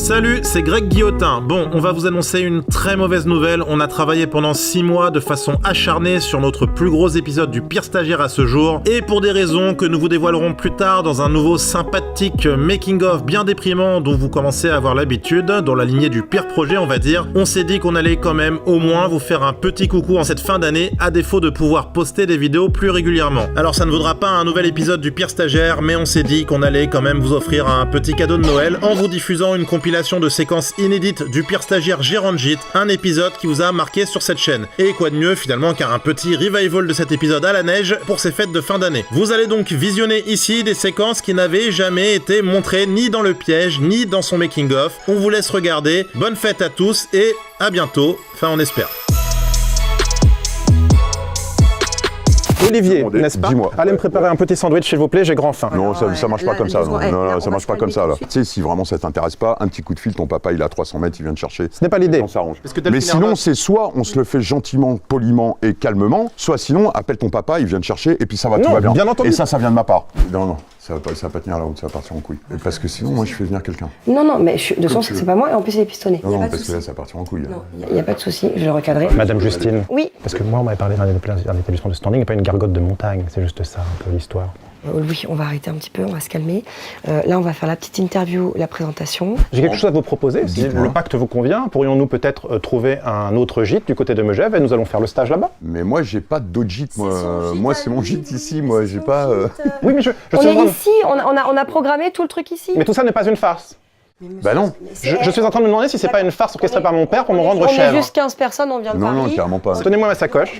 Salut, c'est Greg Guillotin. Bon, on va vous annoncer une très mauvaise nouvelle. On a travaillé pendant 6 mois de façon acharnée sur notre plus gros épisode du Pire Stagiaire à ce jour. Et pour des raisons que nous vous dévoilerons plus tard dans un nouveau sympathique making-of bien déprimant dont vous commencez à avoir l'habitude, dans la lignée du pire projet on va dire, on s'est dit qu'on allait quand même au moins vous faire un petit coucou en cette fin d'année, à défaut de pouvoir poster des vidéos plus régulièrement. Alors ça ne vaudra pas un nouvel épisode du Pire Stagiaire, mais on s'est dit qu'on allait quand même vous offrir un petit cadeau de Noël en vous diffusant une compilation de séquences inédites du Pire Stagiaire Gérant de Gîte, un épisode qui vous a marqué sur cette chaîne. Et quoi de mieux finalement qu'un petit revival de cet épisode à la neige pour ces fêtes de fin d'année. Vous allez donc visionner ici des séquences qui n'avaient jamais été montrées ni dans le piège, ni dans son making-of. On vous laisse regarder, bonne fête à tous et à bientôt, enfin on espère. Olivier, n'est-ce pas? Dis-moi. Allez me préparer un petit sandwich s'il vous plaît, j'ai grand faim. Non, ça marche pas comme ça. Non, ça marche pas comme ça. Là. Tu sais, si vraiment ça t'intéresse pas, un petit coup de fil, ton papa il est à 300 mètres, il vient te chercher. Ce n'est pas l'idée. On s'arrange. Mais sinon, c'est soit on se le fait gentiment, poliment et calmement, soit sinon, appelle ton papa, il vient te chercher et puis ça va, tout va bien. Bien entendu. Et ça vient de ma part. Non, ça va pas tenir la route, ça va partir en couille. Et parce que sinon, moi je fais venir quelqu'un. Non, mais de toute façon, c'est pas moi et en plus il est pistonné. Non, parce que là, ça va partir en couille. Non, il n'y a pas de souci, je vais le recadrer. Madame Justine. Oui. Parce que moi, on m'avait parlé d'un établissement de standing et pas une gargote de montagne. C'est juste ça, un peu l'histoire. Oui, on va arrêter un petit peu, on va se calmer. Là, on va faire la petite interview, la présentation. J'ai quelque chose à vous proposer. Si le pacte vous convient, pourrions-nous peut-être trouver un autre gîte du côté de Megève et nous allons faire le stage là-bas? Mais moi, j'ai pas d'autre gîte. Moi, c'est mon gîte ici. Moi, j'ai pas. Oui, mais je On suis est ici, on a programmé tout le truc ici. Mais tout ça n'est pas une farce. Bah non. Je suis en train de me demander si c'est pas une farce orchestrée par mon père pour me rendre On chèvre. est juste 15 personnes, on vient de Paris. Non, carrément pas. Tenez-moi ma sacoche.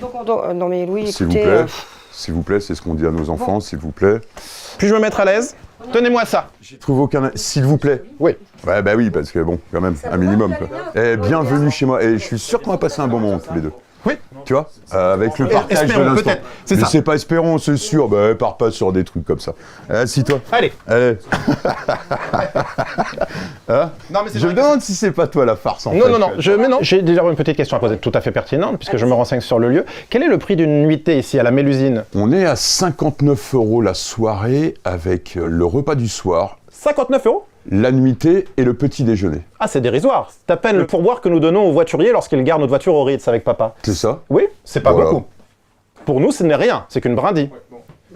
Non mais Louis, S'il vous écoutez... plaît. S'il vous plaît, c'est ce qu'on dit à nos enfants, s'il vous plaît. Puis-je me mettre à l'aise? Tenez-moi ça. Je trouve aucun... S'il vous plaît. Oui. Ouais, bah oui, parce que bon, quand même, un minimum, quoi. Eh, bienvenue chez moi. Et je suis sûr qu'on va passer un bon moment, tous les deux. Oui. Tu vois, avec le partage de Espérons, l'instant. peut-être. C'est Mais ça. c'est pas espérons, c'est sûr. Bah, pars pas sur des trucs comme ça. Assis-toi. Allez. Allez. Hein? Non, mais c'est Je me vrai que demande si c'est pas toi la farce, en fait. Non. J'ai déjà une petite question à poser tout à fait pertinente, puisque je me renseigne sur le lieu. Quel est le prix d'une nuitée ici, à la Mélusine? On est à 59 € la soirée, avec le repas du soir, 59 €? la nuitée et le petit déjeuner. Ah, c'est dérisoire. C'est à peine le pourboire que nous donnons aux voituriers lorsqu'ils gardent notre voiture au Ritz avec papa. C'est ça? Oui, c'est pas Voilà. beaucoup. Pour nous, ce n'est rien, c'est qu'une brindille.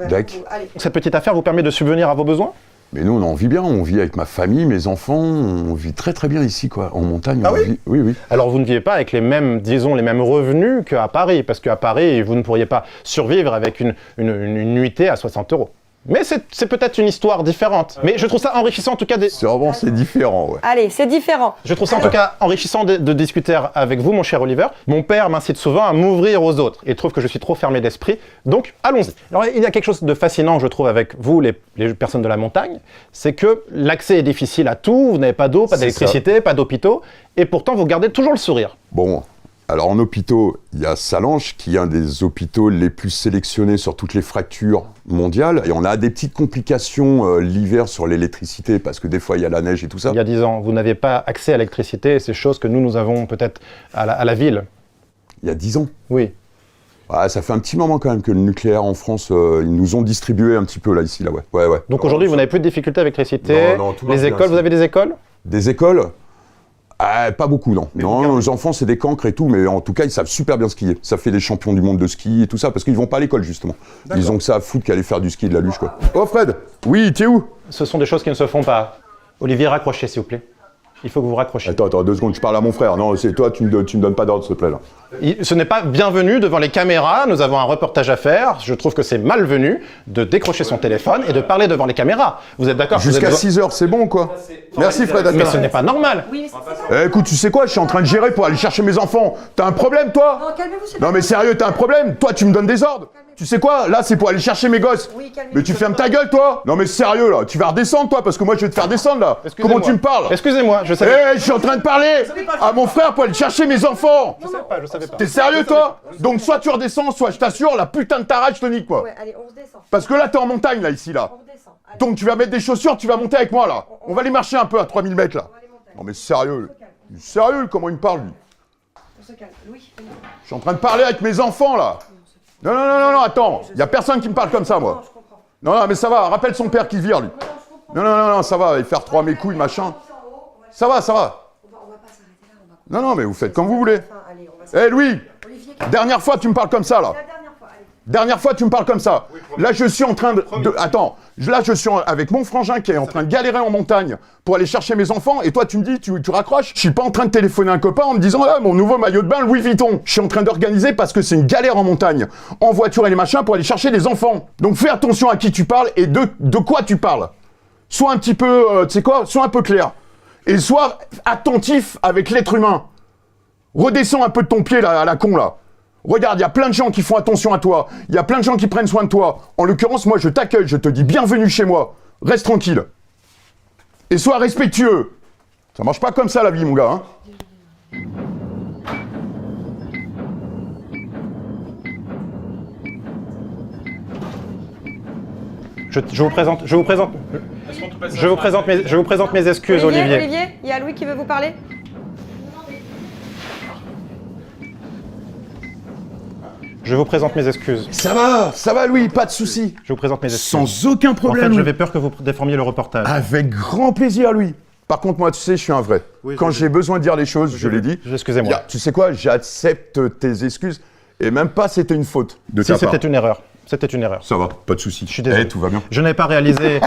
Dac. Cette petite affaire vous permet de subvenir à vos besoins? Mais nous, on en vit bien. On vit avec ma famille, mes enfants. On vit très très bien ici, quoi. En montagne, Ah on oui vit... Oui. Alors vous ne vivez pas avec les mêmes, disons, les mêmes revenus qu'à Paris, parce qu'à Paris, vous ne pourriez pas survivre avec une nuitée à 60 €. Mais c'est peut-être une histoire différente. Mais je trouve ça enrichissant en tout cas C'est différent, ouais. Allez, c'est différent. Je trouve ça en tout cas enrichissant de discuter avec vous, mon cher Oliver. Mon père m'incite souvent à m'ouvrir aux autres et trouve que je suis trop fermé d'esprit. Donc, allons-y. Alors, il y a quelque chose de fascinant, je trouve, avec vous, les personnes de la montagne, c'est que l'accès est difficile à tout. Vous n'avez pas d'eau, pas d'électricité, pas d'hôpitaux, et pourtant vous gardez toujours le sourire. Bon, alors en hôpitaux, il y a Salanches, qui est un des hôpitaux les plus sélectionnés sur toutes les fractures mondiales. Et on a des petites complications l'hiver sur l'électricité, parce que des fois, il y a la neige et tout ça. Il y a 10 ans, vous n'avez pas accès à l'électricité, et c'est chose que nous avons peut-être à la ville. Il y a 10 ans. Oui. Ah, ça fait un petit moment quand même que le nucléaire en France, ils nous ont distribué un petit peu là, ici, là, ouais. Ouais. Donc aujourd'hui, vous n'avez plus de difficultés avec l'électricité. Non, tout les va bien, écoles, vous avez des écoles? Des écoles? Ah, pas beaucoup, non. Mais Non, nos enfants, c'est des cancres et tout, mais en tout cas, ils savent super bien skier. Ça fait des champions du monde de ski et tout ça, parce qu'ils vont pas à l'école, justement. Ils ont que ça à foutre qu'aller faire du ski et de la luge, quoi. Oh, Fred! Oui, t'es où? Ce sont des choses qui ne se font pas. Olivier, raccrochez, s'il vous plaît. Il faut que vous raccrochiez. Attends, 2 secondes, je parle à mon frère. Non, c'est toi, tu me donnes pas d'ordre, s'il te plaît, là. Ce n'est pas bienvenu devant les caméras, nous avons un reportage à faire. Je trouve que c'est malvenu de décrocher son téléphone et de parler devant les caméras. Vous êtes d'accord? Jusqu'à 6 heures, c'est bon, quoi. Merci, Fred. Mais ce n'est pas normal. Écoute, tu sais quoi? Je suis en train de gérer pour aller chercher mes enfants. T'as un problème, toi? Non, calmez-vous, Non, mais sérieux, t'as un problème? Toi, tu me donnes des ordres? Tu sais quoi? Là, c'est pour aller chercher mes gosses. Oui, calmez-vous. Mais tu fermes ta gueule, toi? Non, mais sérieux, là. Tu vas redescendre, toi, parce que moi, je vais te faire descendre, là. Excusez-moi. Comment tu me parles? Excusez-moi, je Eh, savais. je suis en train de parler à mon frère pour aller chercher mes enfants. Je savais pas. T'es sérieux, toi? Donc, soit tu redescends, soit je t'assure, la putain de ta rage, je te nique, quoi. Ouais, allez, on redescend. Parce que là, t'es en montagne, là, ici, là. On redescend. Allez. Donc, tu vas mettre des chaussures, tu vas monter avec moi, là. On va aller marcher un peu à 3000 mètres, là. Non, mais sérieux. Sérieux, comment il me parle, lui? On se calme. Louis, venez. Je suis en train de parler avec mes enfants, là. Non, attends. Il y a personne qui me parle comme ça, moi. Non, je comprends. Non, mais ça va. Rappelle son père qui vire, lui. Non, ça va. Il faire 3 mes couilles, machin. Ça va, ça va. On va pas s'arrêter là, on va... Non, non, mais vous faites comme vous voulez. Allez, on va Eh Louis, Olivier, dernière fois tu me parles comme ça là. la dernière fois, allez. Dernière fois tu me parles comme ça. Là je suis en train de... Attends, là je suis avec mon frangin qui est en train de galérer en montagne pour aller chercher mes enfants et toi tu me dis, tu raccroches. Je suis pas en train de téléphoner à un copain en me disant ah, mon nouveau maillot de bain Louis Vuitton. Je suis en train d'organiser parce que c'est une galère en montagne, en voiture et les machins pour aller chercher les enfants. Donc fais attention à qui tu parles et de quoi tu parles. Sois un petit peu, tu sais quoi, sois un peu clair. Et sois attentif avec l'être humain. Redescends un peu de ton pied là, à la con là. Regarde, il y a plein de gens qui font attention à toi. Il y a plein de gens qui prennent soin de toi. En l'occurrence, moi, je t'accueille, je te dis bienvenue chez moi. Reste tranquille. Et sois respectueux. Ça marche pas comme ça, la vie, mon gars. Hein. Je vous présente mes excuses, Olivier. Olivier, il y a Louis qui veut vous parler. Je vous présente mes excuses. Ça va, Louis, pas de soucis. Je vous présente mes excuses. Sans aucun En problème. fait, Louis. j'avais peur que vous déformiez le reportage. Avec grand plaisir, Louis. Par contre, moi, tu sais, je suis un vrai. Oui, Quand j'ai besoin de dire les choses, je l'ai dit. Excusez-moi. Tu sais quoi, j'accepte tes excuses. Et même pas, c'était une faute de Si, ta part. c'était une erreur. C'était une erreur. Ça va, pas de soucis. Je suis désolé. Tout va bien. Je n'ai pas réalisé.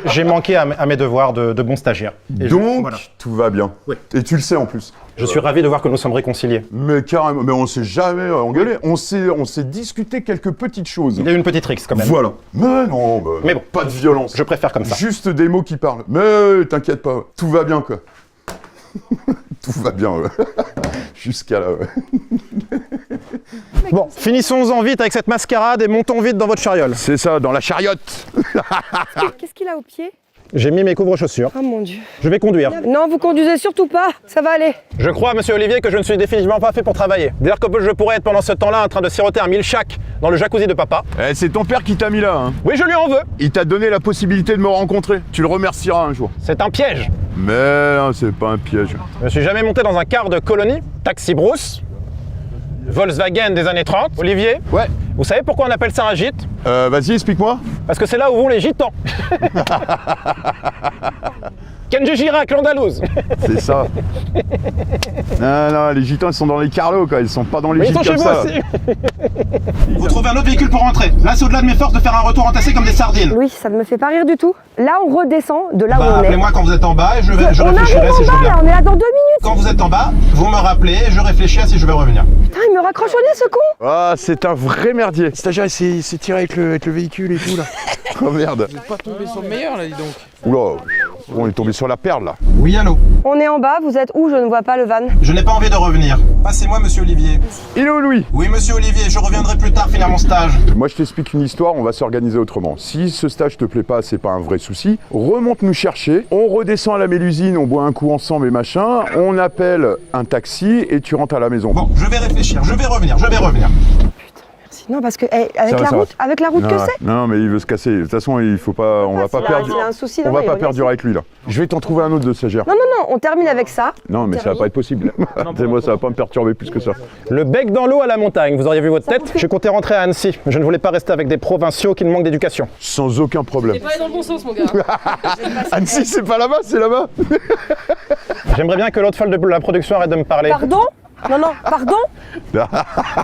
J'ai manqué à mes devoirs de bon stagiaire. Et Donc, voilà. tout va bien. Oui. Et tu le sais en plus. Je suis ravi de voir que nous sommes réconciliés. Mais carrément, mais on s'est jamais engueulé. On s'est discuté quelques petites choses. Il y a eu une petite rixe quand même. Voilà. Mais non, Mais bon, pas de violence. Je préfère comme ça. Juste des mots qui parlent. Mais t'inquiète pas, tout va bien quoi. Tout va bien, ouais. Jusqu'à là, ouais. Bon, finissons-en vite avec cette mascarade et montons vite dans votre chariole. C'est ça, dans la chariote. Qu'est-ce qu'il a au pied? J'ai mis mes couvre-chaussures. Oh mon Dieu. Je vais conduire. Non, vous conduisez surtout pas, ça va aller. Je crois, monsieur Olivier, que je ne suis définitivement pas fait pour travailler. D'ailleurs, que je pourrais être pendant ce temps-là en train de siroter un milkshake dans le jacuzzi de papa. Eh, c'est ton père qui t'a mis là, hein. Oui, je lui en veux. Il t'a donné la possibilité de me rencontrer. Tu le remercieras un jour. C'est un piège. Mais non, c'est pas un piège. Je ne suis jamais monté dans un car de colonie, taxi brousse, Volkswagen des années 30. Olivier, Ouais. vous savez pourquoi on appelle ça un gîte? Vas-y, explique-moi. Parce que c'est là où vont les gitans. Kenji Girac, l'Andalouse. C'est ça. Non, non, les gitans, ils sont dans les carlos, quoi. Ils sont pas dans les Mais ils gîtes sont chez comme vous ça. aussi. Vous trouvez un autre véhicule pour rentrer. Là, c'est au-delà de mes forces de faire un retour entassé comme des sardines. Louis, ça ne me fait pas rire du tout. Là, on redescend de là où Bah, on est. appelez-moi quand vous êtes en bas et je On réfléchirai arrive si en je bas, viens. là, on est là dans 2 minutes. Quand vous êtes en bas, vous me rappelez et je réfléchis à si je vais revenir. Putain, il me raccroche au nez, ce con. Ah, c'est un vrai merdier. Stagiaire, il s'est tiré avec le véhicule et tout, là. Oh merde. Pas tombé sur le meilleur là, dis donc. Oula, on est tombé sur la perle, là. Oui, allô. On est en bas, vous êtes où? Je ne vois pas le van. Je n'ai pas envie de revenir. Passez-moi, monsieur Olivier. Il est où, Louis? Oui, monsieur Olivier, je reviendrai plus tard finir mon stage. Moi, je t'explique une histoire, on va s'organiser autrement. Si ce stage te plaît pas, c'est pas un vrai souci. Remonte nous chercher, on redescend à la Mélusine, on boit un coup ensemble et machin, on appelle un taxi et tu rentres à la maison. Bon, je vais réfléchir, je vais revenir. Non, parce que avec la route Non, que ouais. c'est. Non, mais il veut se casser. De toute façon, il faut pas, on va pas perdre. Il a un souci. On va pas perdurer avec lui là. Je vais t'en trouver un autre de stagiaire. Non, on termine avec ça. Non, mais ça va pas être possible. Moi, ça va pas me perturber plus que ça. Le bec dans l'eau à la montagne, vous auriez vu votre tête? Je comptais rentrer à Annecy, mais je ne voulais pas rester avec des provinciaux qui ne manquent d'éducation. Sans aucun problème. T'es pas allé dans le bon sens, mon gars. Annecy, c'est pas là-bas, c'est là-bas. J'aimerais bien que l'autre folle de la production arrête de me parler. Pardon? Non, pardon?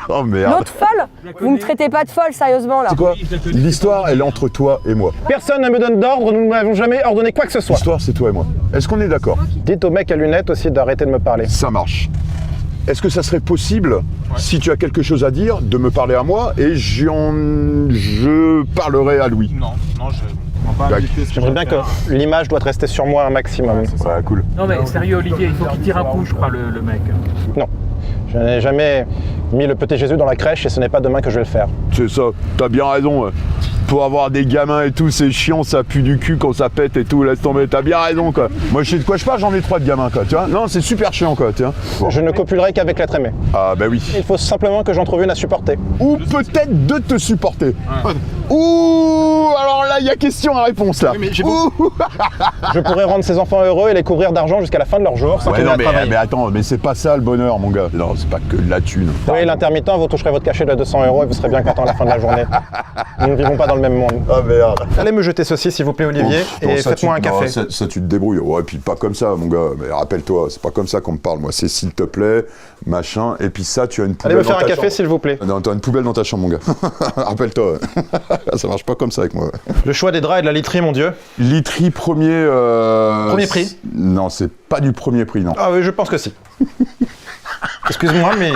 Oh merde. L'autre folle? Vous me traitez pas de folle, sérieusement, là. C'est quoi? L'histoire, elle est entre toi et moi. Personne ne me donne d'ordre, nous n'avons jamais ordonné quoi que ce soit. L'histoire, c'est toi et moi. Est-ce qu'on est d'accord? Dites au mec à lunettes aussi d'arrêter de me parler. Ça marche. Est-ce que ça serait possible, si tu as quelque chose à dire, de me parler à moi et je parlerai à Louis? Non, je... J'aimerais bien que l'image doit rester sur moi un maximum. Ouais, cool. Non mais sérieux Olivier, il faut qu'il tire un coup, je crois, le mec. Non, je n'ai jamais mis le petit Jésus dans la crèche et ce n'est pas demain que je vais le faire. C'est ça, t'as bien raison. Pour avoir des gamins et tout, c'est chiant, ça pue du cul quand ça pète et tout, laisse tomber, t'as bien raison quoi. Moi je sais de quoi je parle, j'en ai 3 de gamins quoi, tu vois. Non, c'est super chiant quoi, tu vois. Bon. Je ne copulerai qu'avec l'être aimé. Ah bah oui. Il faut simplement que j'en trouve une à supporter. Ou peut-être de te supporter. Ou alors là, il y a question à réponse là. Je pourrais rendre ces enfants heureux et les couvrir d'argent jusqu'à la fin de leur jour sans qu'ils aient à travailler. mais attends, mais c'est pas ça le bonheur, mon gars. Non, c'est pas que de la thune. Oui, l'intermittent, vous toucherez votre cachet de 200 € et vous serez bien content à la fin de la journée. Nous ne vivons pas dans le même monde. Ah merde. Allez me jeter ceci, s'il vous plaît, Olivier, et faites-moi un café. Ça, tu te débrouilles. Ouais, puis pas comme ça, mon gars. Mais rappelle-toi, c'est pas comme ça qu'on me parle, moi. C'est s'il te plaît, machin. Et puis ça, tu as une poubelle. Allez me faire dans un ta café, chambre. s'il vous plaît. Non, t'as une poubelle dans ta chambre, mon gars. Rappelle-toi. Ça marche pas comme ça avec moi. Le choix des draps et de la literie, mon Dieu. Literie premier. Premier prix. Non, c'est pas du premier prix, non. Ah oui, je pense que si. Excuse-moi, mais...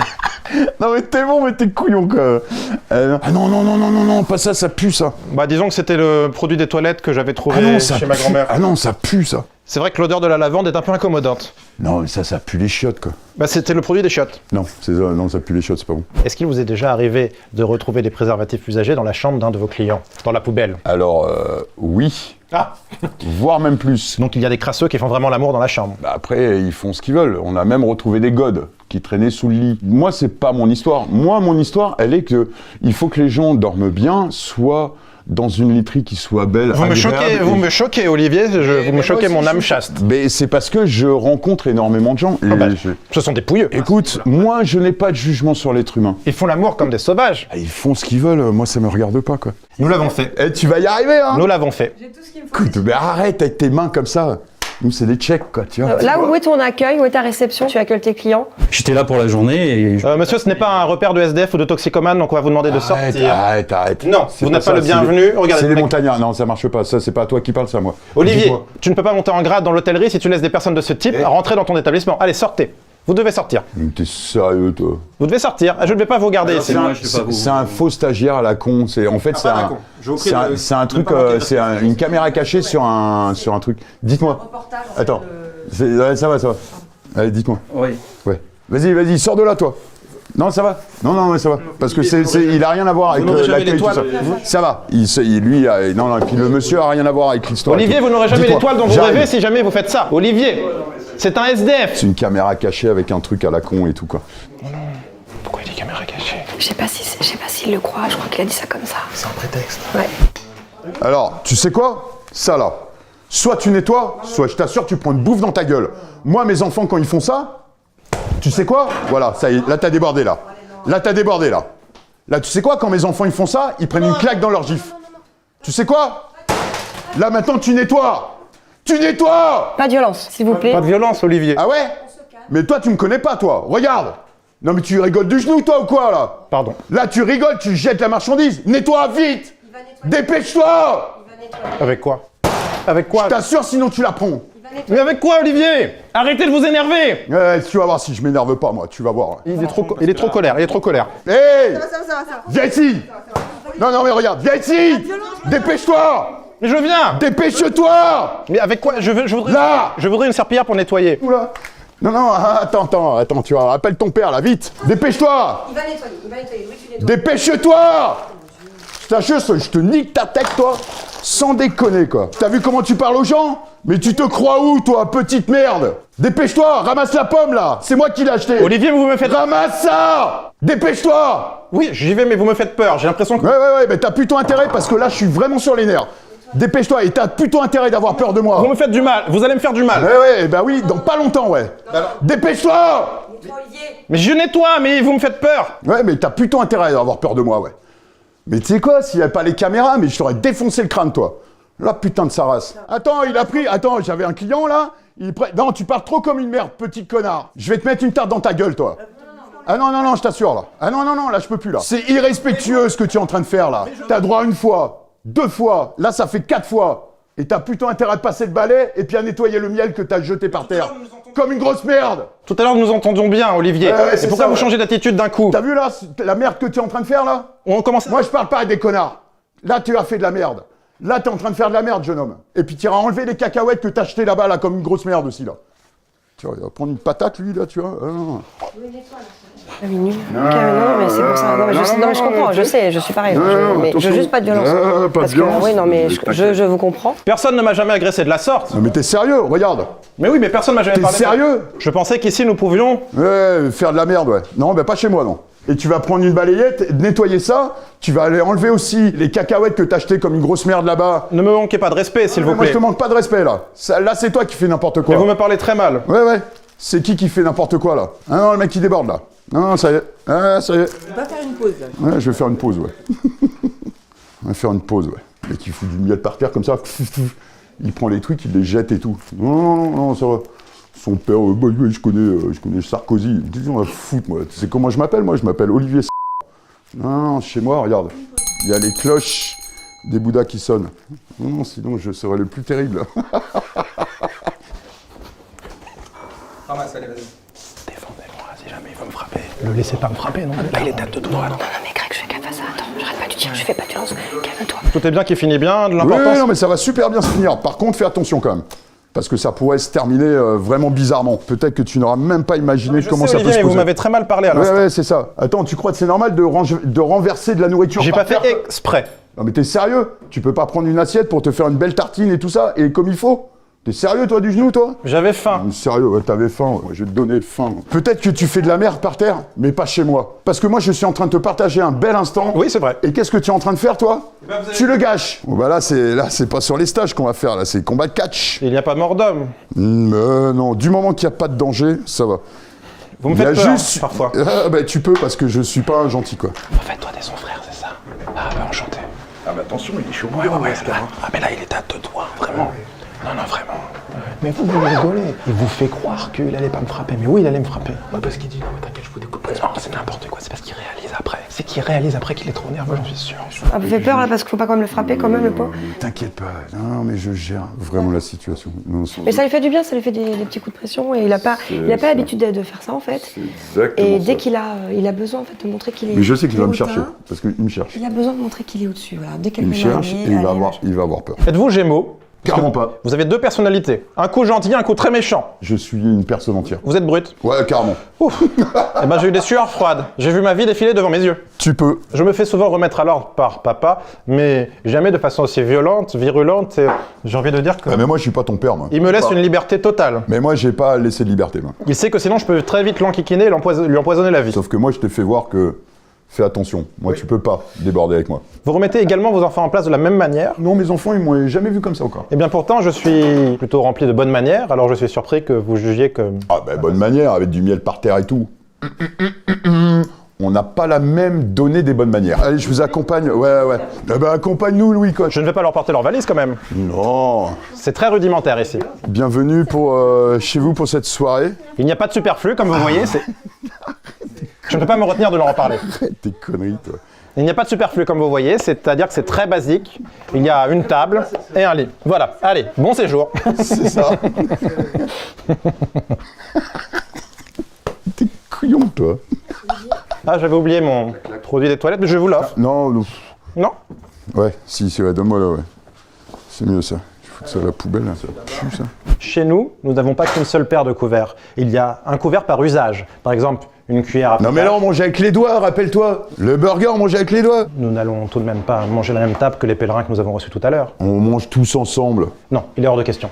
Non, mais t'es bon, mais t'es couillon, quoi. Ah non, pas ça, ça pue, ça. Bah disons que c'était le produit des toilettes que j'avais trouvé chez ma grand-mère. Ah non, ça pue, ça. C'est vrai que l'odeur de la lavande est un peu incommodante. Non, mais ça pue les chiottes, quoi. Bah c'était le produit des chiottes. Non, non, ça pue les chiottes, c'est pas bon. Est-ce qu'il vous est déjà arrivé de retrouver des préservatifs usagés dans la chambre d'un de vos clients, dans la poubelle? Alors, oui. Ah. Voire même plus. Donc il y a des crasseux qui font vraiment l'amour dans la chambre. Bah après, ils font ce qu'ils veulent. On a même retrouvé des godes qui traînaient sous le lit. Moi, c'est pas mon histoire. Moi, mon histoire, elle est que il faut que les gens dorment bien, soit dans une literie qui soit belle, Vous me choquez, Olivier. Vous me choquez mon âme chaste. Mais c'est parce que je rencontre énormément de gens. Et Ce sont des pouilleux. Écoute, moi, je n'ai pas de jugement sur l'être humain. Ils font l'amour comme des sauvages. Ah, ils font ce qu'ils veulent. Moi, ça me regarde pas, quoi. Nous l'avons fait. Eh, tu vas y arriver, hein. Nous l'avons fait. Écoute, mais arrête avec tes mains comme ça. Nous, c'est des tchèques, quoi, tu vois. Là, où est ton accueil? Où est ta réception? Tu accueilles tes clients? J'étais là pour la journée et... Monsieur, ce n'est pas un repère de SDF ou de toxicomane, donc on va vous demander de sortir. Arrête. Non, vous n'êtes pas le ça, bienvenu. Regardez. C'est les montagnards. Non, ça marche pas. Ça, c'est pas à toi qui parle, ça, moi. Olivier, Dis-moi. tu ne peux pas monter en grade dans l'hôtellerie si tu laisses des personnes de ce type rentrer dans ton établissement. Allez, sortez. Vous devez sortir. Mais t'es sérieux, toi? Vous devez sortir. Je ne vais pas vous garder ici. C'est un faux stagiaire à la con. En fait, c'est un truc, c'est une caméra cachée sur un truc. Dites-moi. Attends. Ouais, ça va. Allez, dites-moi. Oui. Ouais. Vas-y, sors de là, toi. Non, ça va. Non, mais ça va. Parce que il a rien à voir avec l'accueil, tout ça. Ça va. Lui, non, et puis le monsieur a rien à voir avec l'histoire. Olivier, vous n'aurez jamais l'étoile dont vous rêvez si jamais vous faites ça. Olivier, c'est un SDF. C'est une caméra cachée avec un truc à la con et tout, quoi. Pourquoi il y a des caméras cachées? Je sais pas s'il le croit, je crois qu'il a dit ça comme ça. C'est un prétexte. Ouais. Alors, tu sais quoi? Ça, là. Soit tu nettoies, soit je t'assure, tu prends une bouffe dans ta gueule. Moi, mes enfants, quand ils font ça, tu sais quoi? Voilà, ça y est, là, t'as débordé, là. Là, tu sais quoi? Quand mes enfants, ils font ça, ils prennent une claque dans leur gif. Tu sais quoi? Là, maintenant, tu nettoies. Pas de violence, s'il vous plaît. Pas de violence, Olivier. Ah ouais? Mais toi, tu me connais pas, toi. Regarde. Non, mais tu rigoles du genou, toi, ou quoi, là? Pardon. Là, tu rigoles, tu jettes la marchandise. Nettoie, vite. Dépêche-toi. Avec quoi? Avec quoi? Je t'assure, sinon tu la prends. Mais avec quoi, Olivier? Arrêtez de vous énerver. Tu vas voir si je m'énerve pas, moi. Tu vas voir. Il est trop colère. Hey! Viens ici. Non, mais regarde, viens ici. Dépêche-toi. Mais je viens. Dépêche-toi. Mais avec quoi? Je voudrais... Là. Je voudrais une serpillière pour nettoyer. Oula. Non, attends, tu vois, appelle ton père, là, vite. Dépêche-toi. Il va nettoyer, oui, tu nettoies. Dépêche-toi. Je te nique ta tête, toi. Sans déconner, quoi. T'as vu comment tu parles aux gens? Mais tu te crois où, toi, petite merde? Dépêche-toi, ramasse la pomme, là. C'est moi qui l'ai acheté. Olivier, vous me faites... Ramasse ça. Dépêche-toi. Oui, j'y vais, mais vous me faites peur. J'ai l'impression que... Ouais, mais t'as plutôt intérêt, parce que là, je suis vraiment sur les nerfs. Dépêche-toi, et t'as plutôt intérêt d'avoir peur de moi. Vous me faites du mal. Vous allez me faire du mal. Oui, dans pas longtemps, ouais. Dépêche-toi. Mais je nettoie, mais vous me faites peur. Ouais, mais t'as plutôt intérêt d'avoir peur de moi, ouais. Mais tu sais quoi, s'il n'y avait pas les caméras, mais je t'aurais défoncé le crâne, toi. Là, putain de sa race. Attends, j'avais un client, là. Non, tu parles trop comme une merde, petit connard. Je vais te mettre une tarte dans ta gueule, toi. Ah non, je t'assure, là. Ah non, là, je peux plus, là. C'est irrespectueux, ce que tu es en train de faire, là. T'as droit 1 fois, 2 fois, là, ça fait 4 fois. Et t'as plutôt intérêt à te passer le balai et puis à nettoyer le miel que t'as jeté par terre. Comme une grosse merde. Tout à l'heure, nous entendions bien, Olivier. c'est et pourquoi ça, vous changez d'attitude d'un coup? T'as vu, là, la merde que tu es en train de faire, là? On commence... Moi, je parle pas à des connards. Là, tu as fait de la merde. Là, t'es en train de faire de la merde, jeune homme. Et puis, tu iras enlever les cacahuètes que t'as achetées là-bas, là, comme une grosse merde aussi, là. Tu vois, il va prendre une patate, lui, là, tu vois. Ah, mais nul. Non, mais c'est pour ça. Non, mais je comprends, je sais, je suis pareil. Mais je veux juste pas de violence. Pas de violence. Oui, non, mais je vous comprends. Personne ne m'a jamais agressé de la sorte. Non, mais t'es sérieux, regarde. Mais oui, mais personne ne m'a jamais T'es parlé. sérieux? Je pensais qu'ici, nous pouvions... Ouais, faire de la merde, ouais. Non, bah pas chez moi, non. et tu vas prendre une balayette, nettoyer ça, tu vas aller enlever aussi les cacahuètes que t'as achetées comme une grosse merde là-bas. Ne me manquez pas de respect, s'il vous Moi, plaît. je te manque pas de respect, là. Là, c'est toi qui fais n'importe quoi. Mais vous me parlez très mal. Ouais. C'est qui fait n'importe quoi, là? Ah non, le mec qui déborde, là. Non, ça y est. Ah, ça y est. On va faire une pause, là. Ouais, je vais faire une pause, ouais. On va faire une pause, ouais. Le mec, il fout du miel par terre, comme ça. Il prend les trucs, il les jette et tout. Non, ça va. Son père, bah, ouais, je connais Sarkozy. On va foutre, moi. Tu sais comment je m'appelle, moi? Je m'appelle Olivier. Non, chez moi, regarde. Il y a les cloches des Bouddhas qui sonnent. Non, sinon, je serais le plus terrible. Défendez-moi si jamais il veut me frapper. Le laissez pas me frapper, non? Là, il est tête de doigt. Non, mais Greg, je fais gaffe à ça. Attends, j'arrête pas de dire, je fais pas de violence. Calme-toi. Tout est bien qui finit bien, de Oui, l'importance. non, mais ça va super bien se finir. Par contre, fais attention quand même. Parce que ça pourrait se terminer vraiment bizarrement. Peut-être que tu n'auras même pas imaginé Je comment sais, ça Olivier, peut se mais poser. vous m'avez très mal parlé à l'instant. Ouais, c'est ça. Attends, tu crois que c'est normal de renverser de la nourriture J'ai par pas fait terre exprès. Non mais t'es sérieux? Tu peux pas prendre une assiette pour te faire une belle tartine et tout ça, et comme il faut? T'es sérieux, toi, du genou, toi? J'avais faim. Sérieux, ouais, t'avais faim, ouais. Je vais te donner faim. Peut-être que tu fais de la merde par terre, mais pas chez moi. Parce que moi, je suis en train de te partager un bel instant. Oui, c'est vrai. Et qu'est-ce que tu es en train de faire, toi? Tu le gâches. Bon, bah là, c'est pas sur les stages qu'on va faire, là, c'est combat de catch. Il n'y a pas mort d'homme. Non, du moment qu'il n'y a pas de danger, ça va. Vous me Il y a faites peur, juste... parfois. Ah, bah, tu peux, parce que je suis pas un gentil, quoi. En fait, toi, t'es son frère, c'est ça? Ah, bah, enchanté. Ah, mais attention, il est chaud. Ouais, ah, mais là, il est à 2 doigts, vraiment. Non, vraiment. Mais vous rigolez. Il vous fait croire qu'il allait pas me frapper. Mais oui, il allait me frapper. Ouais, parce qu'il dit non, mais t'inquiète, je fous des coups de pression. Non, c'est n'importe quoi. C'est parce qu'il réalise après. C'est qu'il réalise après qu'il est trop nerveux, j'en suis sûr. Ah, vous fait peur, là, parce qu'il faut pas quand même le frapper, quand même, le pauvre. T'inquiète pas. Non, mais je gère vraiment la situation. Non, Mais ça lui fait du bien, ça lui fait des petits coups de pression, et il a pas l'habitude de faire ça, en fait. exactement Et dès ça. qu'il a besoin, en fait, de montrer qu'il est... Mais je sais qu'il va me qu'il est chercher, hautain. parce qu'il me cherche. Il a besoin de montrer qu'il est au-dessus, voilà. Dès Il quelqu'un me cherche et il va avoir peur. Êtes-vous Gémeaux? Carrément pas. Vous avez 2 personnalités. Un coup gentil, un coup très méchant. Je suis une personne entière. Vous êtes brut. Ouais, carrément. Ouf. Eh ben, j'ai eu des sueurs froides. J'ai vu ma vie défiler devant mes yeux. Tu peux. Je me fais souvent remettre à l'ordre par papa, mais jamais de façon aussi violente, virulente, et j'ai envie de dire que... Ah, mais moi, je suis pas ton père, moi. Il me laisse une liberté totale. Mais moi, j'ai pas laissé de liberté, moi. Il sait que sinon je peux très vite l'enquiquiner et lui empoisonner la vie. Sauf que moi, je te fais voir que... Fais attention. Moi, tu peux pas déborder avec moi. Vous remettez également vos enfants en place de la même manière. Non, mes enfants, ils m'ont jamais vu comme ça encore. Et bien pourtant, je suis plutôt rempli de bonnes manières, alors je suis surpris que vous jugiez que... Ah, ben, bonne manière, avec du miel par terre et tout. On n'a pas la même donnée des bonnes manières. Allez, je vous accompagne. Ouais. Eh ben, accompagne-nous, Louis, quoi. Je ne vais pas leur porter leur valise quand même. Non. C'est très rudimentaire ici. Bienvenue chez vous pour cette soirée. Il n'y a pas de superflu, comme vous voyez, c'est... Je ne peux pas me retenir de leur en parler. Tes conneries, toi. Il n'y a pas de superflu, comme vous voyez, c'est-à-dire que c'est très basique. Il y a une table et un lit. Voilà, allez, bon séjour. C'est ça. T'es couillon, toi. Ah, j'avais oublié mon produit des toilettes, mais je vous l'offre. Non. Non? Ouais, si, ouais, donne-moi là, ouais. C'est mieux, ça. Je fous ça à la poubelle, là. Ça pue, ça. Chez nous, nous n'avons pas qu'une seule paire de couverts. Il y a un couvert par usage. Par exemple, une cuillère à Non, mais là, on mangeait avec les doigts, rappelle-toi. Le burger, on mangeait avec les doigts. Nous n'allons tout de même pas manger la même table que les pèlerins que nous avons reçus tout à l'heure. On mange tous ensemble. Non, il est hors de question.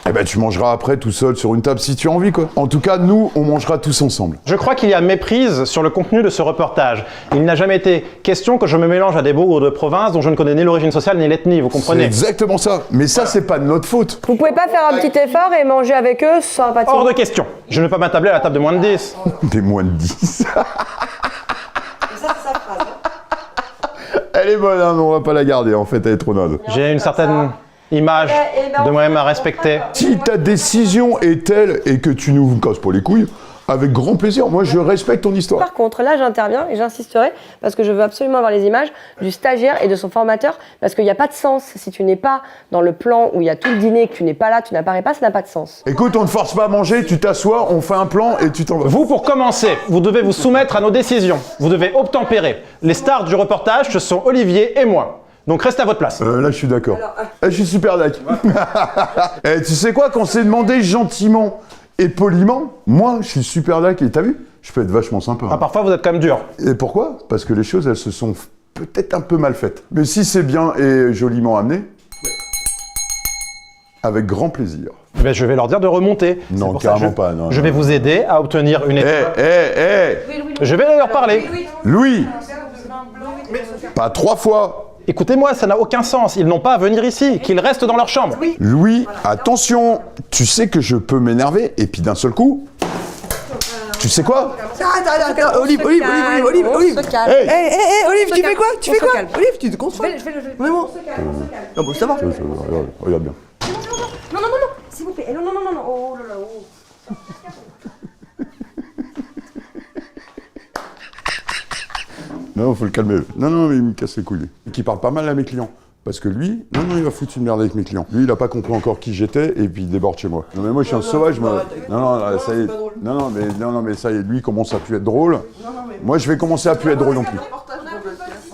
Eh ben, tu mangeras après tout seul sur une table si tu as envie, quoi. En tout cas, nous, on mangera tous ensemble. Je crois qu'il y a méprise sur le contenu de ce reportage. Il n'a jamais été question que je me mélange à des bougres de province dont je ne connais ni l'origine sociale ni l'ethnie, vous C'est comprenez? exactement ça. Mais ça, c'est pas de notre faute. Vous pouvez pas faire un petit effort et manger avec eux, sympathique. Hors de question. Je ne vais pas m'attabler à la table de moins de 10. Des moins de 10. Elle est bonne, hein, mais on va pas la garder, en fait, elle est trop nade. J'ai une certaine image de moi-même à respecter. Si ta décision est telle et que tu nous casses pas les couilles, avec grand plaisir. Moi, je respecte ton histoire. Par contre, là, j'interviens et j'insisterai parce que je veux absolument avoir les images du stagiaire et de son formateur parce qu'il n'y a pas de sens. Si tu n'es pas dans le plan où il y a tout le dîner, que tu n'es pas là, tu n'apparais pas, ça n'a pas de sens. Écoute, on ne force pas à manger, tu t'assois, on fait un plan et tu t'en vas. Vous, pour commencer, vous devez vous soumettre à nos décisions. Vous devez obtempérer. Les stars du reportage, ce sont Olivier et moi. Donc restez à votre place. Là, je suis d'accord. Je suis super d'accord. Eh, tu sais quoi, quand c'est demandé gentiment et poliment, moi, je suis super d'accord et t'as vu, je peux être vachement sympa. Ah, parfois, vous êtes quand même dur. Et pourquoi? Parce que les choses, elles se sont peut-être un peu mal faites. Mais si c'est bien et joliment amené, avec grand plaisir. Eh ben, je vais leur dire de remonter. C'est Non, pour ça que carrément pas, non, je non. vais vous aider à obtenir une étoile. Je vais leur parler. Louis Pas 3 fois. Écoutez-moi, ça n'a aucun sens. Ils n'ont pas à venir ici. Qu'ils restent dans leur chambre. Louis, attention. Tu sais que je peux m'énerver et puis d'un seul coup... Tu sais quoi? Arrête, Olive. On se calme. Hey. Olive, tu fais quoi? On se calme. Olive, tu te concentres. Je vais le Mais bon. Non, bon, ça va. Regarde bien. Non, s'il vous plaît. Non. Oh là là, oh. Non, faut le calmer. Non, mais il me casse les couilles. Qui parle pas mal à mes clients. Parce que lui, non, il va foutre une merde avec mes clients. Lui, il a pas compris encore qui j'étais et puis il déborde chez moi. Non, mais moi, je suis un sauvage, moi. Non, ça y est. Non, mais ça y est, lui, il commence à plus être drôle. Moi, je vais commencer à plus être drôle non plus.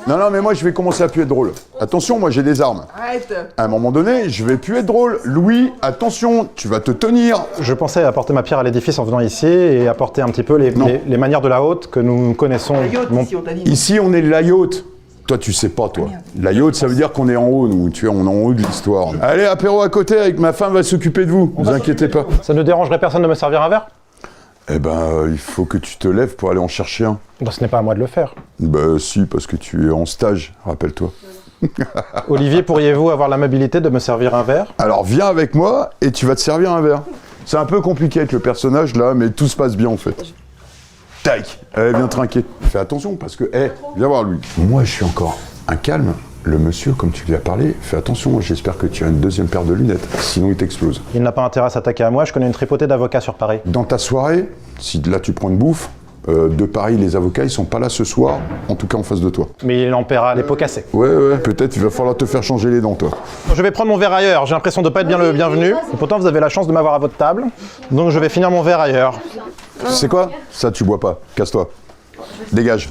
Non, mais moi, je vais commencer à plus être drôle. Attention, moi, j'ai des armes. Arrête. À un moment donné, je vais plus être drôle. Louis, attention, tu vas te tenir. Je pensais apporter ma pierre à l'édifice en venant ici et apporter un petit peu les manières de la haute que nous connaissons. Ici, on t'a dit. Ici, on est la yacht. Toi, tu sais pas, toi. La yacht, ça veut dire qu'on est en haut, nous. Tu vois, on est en haut de l'histoire. Allez, apéro à côté, avec ma femme va s'occuper de vous. Vous inquiétez pas. Ça ne dérangerait personne de me servir un verre? Eh ben, il faut que tu te lèves pour aller en chercher un. Ben, ce n'est pas à moi de le faire. Bah si, parce que tu es en stage, rappelle-toi. Olivier, pourriez-vous avoir l'amabilité de me servir un verre? Alors, viens avec moi et tu vas te servir un verre. C'est un peu compliqué avec le personnage, là, mais tout se passe bien, en fait. Tac. Allez, viens trinquer. Fais attention, parce que, viens voir lui. Moi, je suis encore un calme. Le monsieur, comme tu lui as parlé, fais attention, j'espère que tu as une deuxième paire de lunettes, sinon il t'explose. Il n'a pas intérêt à s'attaquer à moi, je connais une tripotée d'avocats sur Paris. Dans ta soirée, si là tu prends une bouffe, de Paris, les avocats, ils sont pas là ce soir, en tout cas en face de toi. Mais il en paiera les pots cassés. Ouais, peut-être il va falloir te faire changer les dents, toi. Je vais prendre mon verre ailleurs, j'ai l'impression de pas être bien le bienvenu. Et pourtant, vous avez la chance de m'avoir à votre table. Donc je vais finir mon verre ailleurs. Tu sais quoi? Ça, tu bois pas. Casse-toi. Dégage.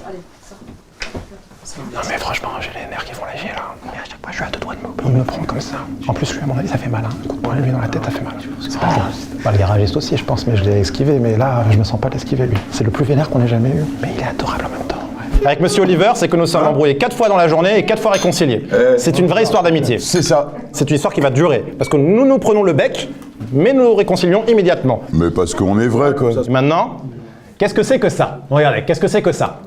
Non mais franchement, j'ai les nerfs qui vont lâcher là. Et à chaque fois, je suis à deux doigts de il me prend comme ça. En plus, lui, à mon avis, ça fait mal. Un coup de poing, lui, dans la tête, ça fait mal. C'est pas grave. Bah, le garagiste aussi, je pense, mais je l'ai esquivé. Mais là, je me sens pas l'esquiver, lui. C'est le plus vénère qu'on ait jamais eu. Mais il est adorable en même temps. Ouais. Avec Monsieur Oliver, c'est que nous sommes embrouillés 4 fois dans la journée et 4 fois réconciliés. C'est une vraie histoire d'amitié. C'est ça. C'est une histoire qui va durer. Parce que nous prenons le bec, mais nous nous réconcilions immédiatement. Mais parce qu'on est vrai, quoi. Maintenant, qu'est-ce que c'est que ça? Regardez, qu'est-ce que c'est que ça?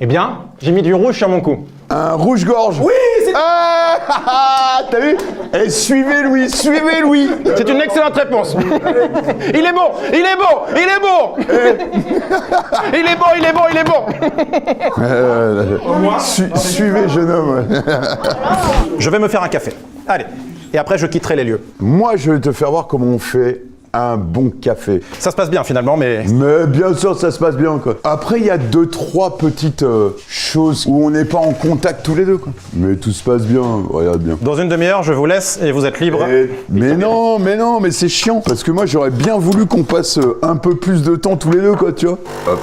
Eh bien, j'ai mis du rouge sur mon cou. Un rouge-gorge. Oui, c'est... T'as vu? Suivez Louis. C'est une excellente réponse. Il est bon. Suivez, jeune homme. Ouais. Je vais me faire un café. Allez. Et après, je quitterai les lieux. Moi, je vais te faire voir comment on fait un bon café. Ça se passe bien finalement, mais... Mais bien sûr, ça se passe bien, quoi. Après, il y a 2-3 petites choses où on n'est pas en contact tous les deux, quoi. Mais tout se passe bien, regarde bien. Dans une demi-heure, je vous laisse et vous êtes libre. Mais non, mais c'est chiant. Parce que moi, j'aurais bien voulu qu'on passe un peu plus de temps tous les deux, quoi, tu vois. Hop.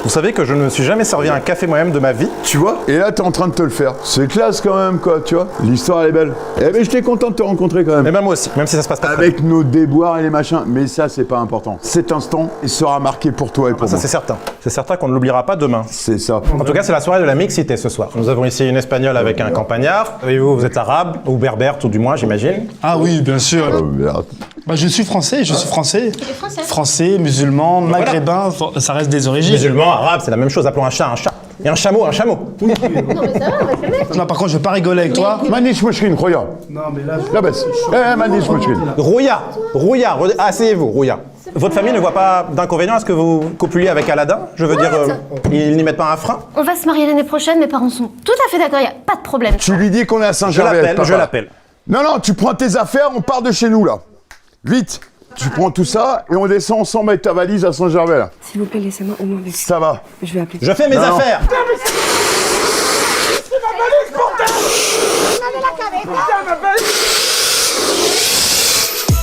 Vous savez que je ne me suis jamais servi un café moi-même de ma vie. Tu vois? Et là, t'es en train de te le faire. C'est classe quand même, quoi, tu vois? L'histoire, elle est belle. Eh ben, j'étais content de te rencontrer quand même. Et ben moi aussi, même si ça se passe pas très Avec nos déboires et les machins. Mais ça, c'est pas important. Cet instant, il sera marqué pour toi et pour ça, moi. c'est certain. C'est certain qu'on ne l'oubliera pas demain. C'est ça. En tout cas, c'est la soirée de la mixité ce soir. Nous avons ici une espagnole avec un campagnard. Et vous êtes arabe, ou berbère tout du moins, j'imagine. Ah oui, bien sûr. Oh, merde. Bah, je suis français. Français, musulman, maghrébin, ça reste des origines. Musulman, arabe, c'est la même chose. Appelons un chat un chat. Et un chameau un chameau. Non, mais ça va, on va se calmer. Non, par contre, je vais pas rigoler avec toi. Manish Moshkin, regarde. Non, mais là... La baisse. Manish Moshkin. Rouya, asseyez-vous, Rouya. Votre famille ne voit pas d'inconvénient à ce que vous copuliez avec Aladdin? Je veux dire, ils n'y mettent pas un frein? On va se marier l'année prochaine, mes parents sont tout à fait d'accord, il n'y a pas de problème. Tu lui dis qu'on est à Saint-Gervais. Je l'appelle. Non, tu prends tes affaires, on part de chez nous, là. Vite. Tu prends tout ça et on descend ensemble avec ta valise à Saint-Gervais, là. S'il vous plaît, laissez-moi au moins avec. Ça va. Je vais appeler. Je fais mes affaires.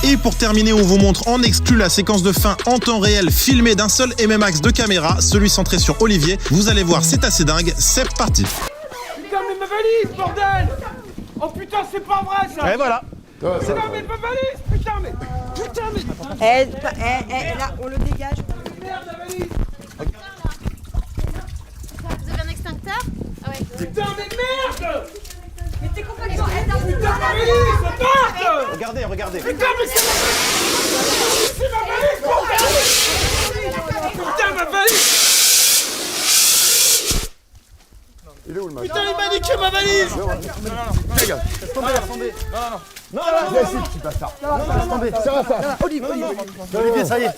Et pour terminer, on vous montre en exclu la séquence de fin en temps réel filmée d'un seul et même axe de caméra, celui centré sur Olivier. Vous allez voir, c'est assez dingue, c'est parti. Putain, mais ma valise, bordel! Oh putain, c'est pas vrai ça! Et voilà. Putain, mais ma valise! Putain, mais. Là, on le dégage. Merde, la valise! Vous avez un extincteur? Ah ouais. Putain, mais merde! Mais t'es complètement... Putain, ma valise! parte! Regardez, regardez. Putain, mais c'est ma valise, bordel! Putain, ma valise! Il est où le match? Putain, il m'a niqué ma valise! Regarde. Non, Viens ici, petit bâtard. Ça va, ça. Olivier, Olivier, ça y est.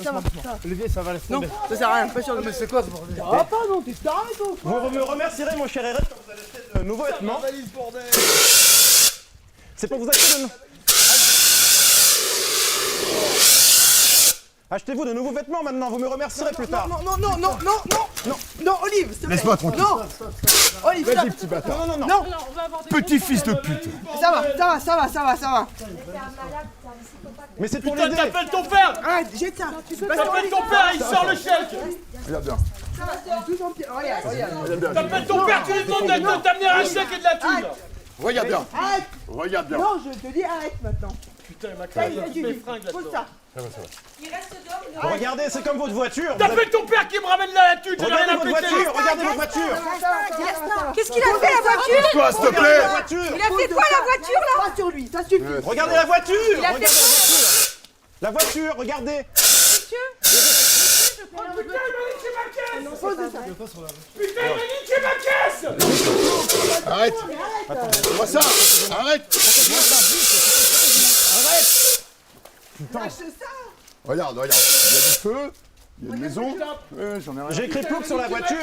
Olivier, ça va, laisse tomber. non, ça sert à rien, pas sûr. Mais c'est quoi ce bordel? Ah, pardon, t'es taré, toi. Vous me remercierez, mon cher Eric, quand vous allez acheter de nouveaux vêtements. C'est pour vous acheter de... Achetez-vous de nouveaux vêtements maintenant, vous me remercierez plus tard. Non, Olive, s'il te plaît. Laisse-moi tranquille. Non. Olive, Vas-y, petit bâtard. non. Petit fils de pute. Ça va. Mais c'est pour Putain, l'aider. t'appelles ton père! Arrête, jette ça. T'appelles ton père, il sort le chèque! Regarde bien. Regarde. T'appelles ton père, tu lui demandes de t'amener un chèque et de la thune! Regarde bien. Arrête. Regarde bien. Non, je te dis arrête maintenant. Putain, il m'a Ça y cassé est, toutes tu mes dis. fringues Pose là-dedans. ça. Regardez, c'est comme votre voiture. T'appelles ton père qui me ramène la thune, j'en ai rien Regardez à votre péter! voiture, regardez votre voiture. Qu'est-ce qu'il a fait, la voiture? Toi, s'il te plaît. La voiture. Il a fait quoi, la voiture, là? Pas sur lui, ça suffit. Regardez la voiture. Il a fait Regardez la voiture. La voiture, regardez. Oh putain, il m'a niqué ma caisse! Pose ça. Putain, il m'a niqué ma caisse! Arrête. Moi ça. Arrête. Lâche ça. Regarde. Il y a du feu. Il y a une maison. J'en ai rien. J'ai écrit plouc sur la voiture.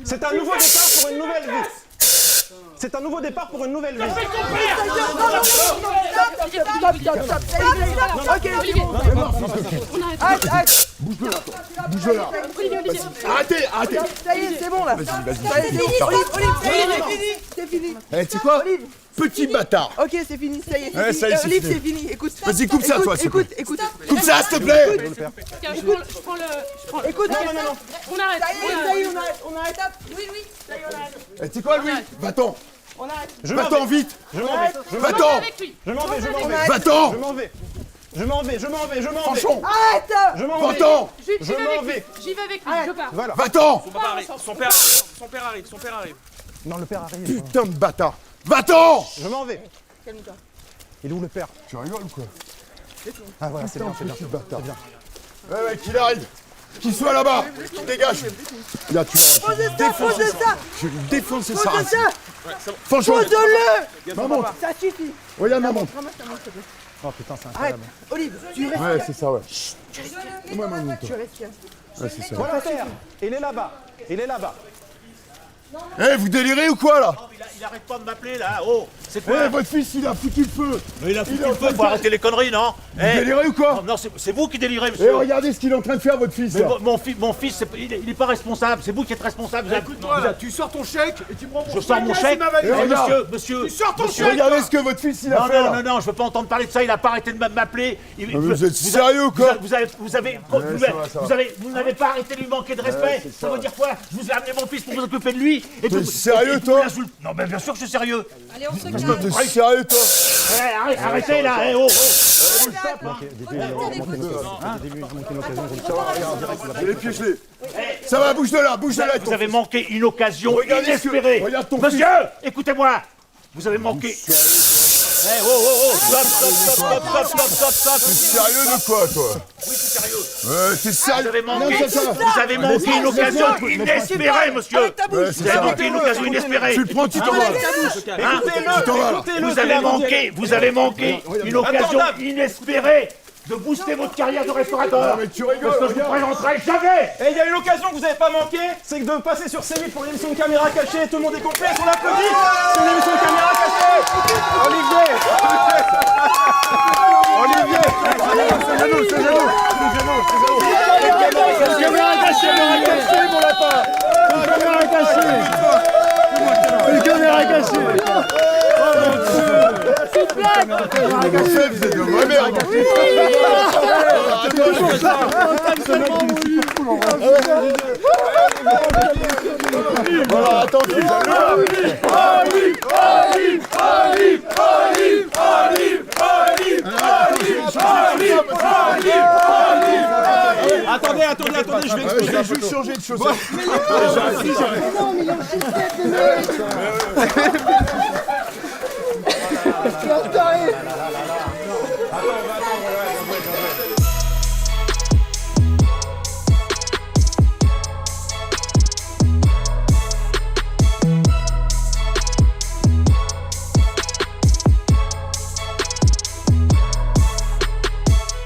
C'est un nouveau départ pour une nouvelle vie. C'est un nouveau départ pour une nouvelle vie. T'appelles ton père! Stop. Ok, arrête. Bouge là. Arrêtez. Ça y est, c'est bon là. Vas-y. Ça y est, c'est bon. Olive, c'est fini. Eh, tu sais quoi? Olive. Petit bâtard. Ok, c'est fini, ça y est. Ouais, ça y est, c'est Olive, fini. c'est fini. Écoute. Vas-y, coupe ça, toi, s'il te plaît. Écoute. Coupe ça, s'il te plaît. Écoute. On arrête. Ça y est, on arrête. Oui. Eh, tu sais quoi, Louis? Va-t'en. On arrête. Va-t'en vite. Je m'en vais. Va-t'en. Je m'en vais. Va-t'en. Je m'en vais. Franchon. Arrête. Je m'en vais. Va-t'en. Je m'en vais. J'y vais avec lui, je pars. Voilà. Va-t'en. Son père arrive. Non, le père arrive. Putain de bâtard. Va-t'en. Je m'en vais. Calme-toi. Il est où le père? Tu rigoles ou quoi? Ah voilà, c'est bien. Petit bâtard. Ouais, qu'il arrive. Qu'il soit là-bas. Dégage. Là, tu vas. Pose ça. Je vais défoncer ça. Pose ça. Franchement. Pose-le. Maman. Ça suffit. Regarde ma montre. Ramasse ta montre, s'il te plaît. Oh putain, c'est Arrête. incroyable. Olive, tu restes. Ouais, c'est ça, ouais. Moi, ma montre. Tu restes. Ouais, c'est ça. Voilà le père. Il est là-bas. Eh, vous délirez ou quoi, là? Il arrête pas de m'appeler là, oh! C'est Eh, quoi? votre fils, il a foutu le feu. Mais il a foutu est en le train feu, de faut faire- arrêter les conneries, non? Vous délirez ou quoi? Non, c'est vous qui délirez, Eh, monsieur! regardez ce qu'il est en train de faire, votre fils, Mais là. mon fils, il est pas responsable, c'est vous qui êtes responsable! Tu sors ton chèque et tu prends Je sors mon chèque! Eh, regarde. Monsieur! Tu sors ton monsieur, chèque. Regardez ce que votre fils, il a fait, là. Non, je veux pas entendre parler de ça, il a pas arrêté de m'appeler! Mais vous êtes sérieux ou quoi? Vous n'avez pas arrêté de lui manquer de respect! Ça veut dire quoi? Je vous ai amené mon fils pour vous occuper de lui! Et T'es sérieux, toi? Non, mais bien sûr que je suis sérieux! Allez, on se T'es calme. sérieux, toi? Arrêtez là! Eh, oh! J'ai les pieds gelés. Ça va, bouge de là, Vous avez manqué une occasion Regardez inespérée! regarde ton Monsieur, écoutez-moi! Vous avez manqué... Eh, oh! Stop! T'es sérieux de quoi, toi? Oui, c'est sérieux! Ouais, t'es sérieux? Vous avez manqué une occasion inespérée, monsieur! Ouais, c'est Vous avez ça. manqué une occasion inespérée! Tu le prends, tu t'en vas. Hein? Tu t'en vas, là. Vous avez manqué une occasion inespérée de booster votre carrière de restaurateur! Mais tu rigoles, Parce que je vous présenterai jamais! Et il y a une occasion que vous n'avez pas manqué, c'est que de passer sur C8 pour l'émission de caméra cachée, tout le monde est complet, on l'applaudit. C'est l'émission de caméra cachée. Olivier. Caméra cachée, mon lapin. Caméra cachée. Caméra cachée. Vous êtes de vraie merde. Voilà, attends, Attendez, je vais expliquer. J'ai juste changé de chaussette.